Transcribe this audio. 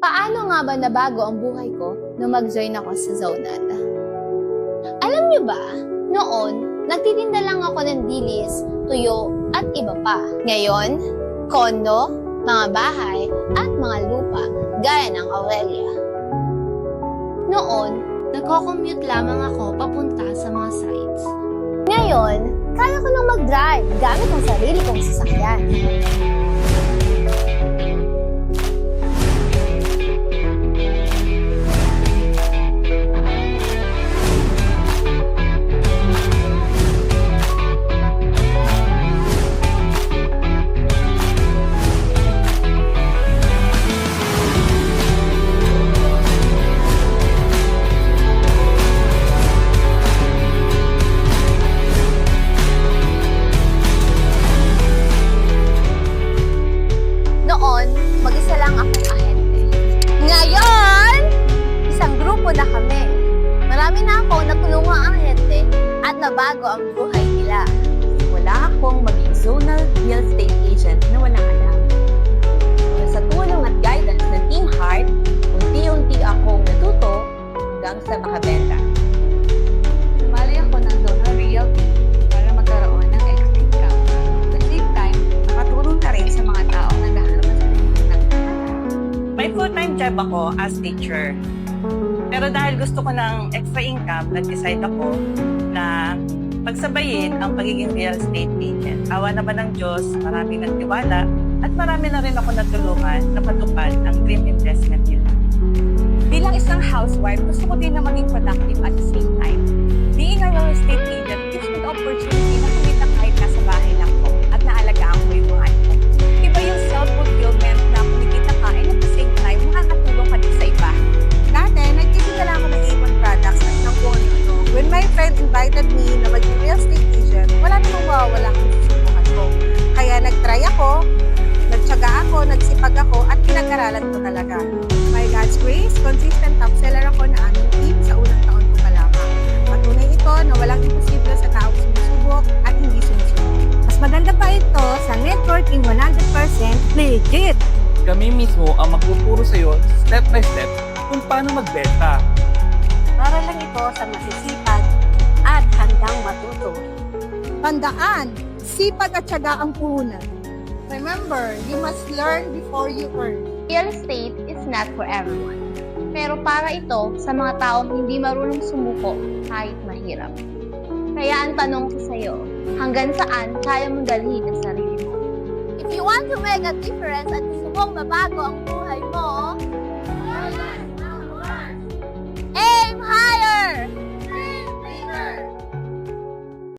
Paano nga ba nabago ang buhay ko nung mag-join ako sa Zonal? Alam niyo ba, noon, nagtitinda lang ako ng dilis, tuyo, at iba pa. Ngayon, kondo, mga bahay, at mga lupa, gaya ng Aurelia. Noon, Nagko-commute lamang ako papunta sa mga sites. ngayon, kaya ko nang mag-drive gamit ang sarili kong sasakyan. Noon, mag-isa lang akong ahente. Ngayon, isang grupo na kami. Marami na ako natulungang ahente at nabago ang buhay nila. Wala akong maging zonal real estate agent na walang alam. Sa tulong at guidance ng Team Heart, unti-unti akong natuto hanggang sa makabenta. Sumali ako ng zonal realty para magkaroon ng extra income. At the same time, nakatulong na rin sa mga taong naghahanap ng sarili ng May full-time job ako as teacher. Pero dahil gusto ko ng extra income, nag-decide ako na pagsabayin ang pagiging real estate agent. Awa naman ng Diyos, marami nagtiwala at marami na rin ako natulungan na patupad ang dream investment nila. Bilang isang housewife, gusto ko din na maging productive at the same time. Being a real estate agent gives me the opportunity na kumita kahit nasa bahay lang ko at naalagaan ko yung mga anak ko. Iba yung self-fulfillment na kumikita ka and at the same time, makakatulong ka din sa iba. Dati, nagtitinda lang ako ng Avon products at ng kung ano. When my friend invited me na maging real estate agent, wala namang mawawala kung susubukan ko. Kaya nag-try ako, nagtyaga ako, nagsipag ako, at pinag-aralan ko talaga. By God's grace, consistent top seller ako na aming team sa unang taon ko pa lamang. Patunay ito na walang imposible sa taong sumusubok at hindi sumusunod. Mas maganda pa ito sa networking 100% legit. Kami mismo ang magtuturo sa iyo step by step kung paano magbenta. Para lang ito sa masisipag at handang matuto. Tandaan, sipag at tiyaga ang puhunan. Remember, you must learn before you earn. Real estate is not for everyone. Pero para ito sa mga taong hindi marunong sumuko kahit mahirap. Kaya ang tanong ko sa'yo, hanggang saan kaya mong dalhin ang sarili mo? If you want to make a difference at gusto mong mabago ang buhay mo,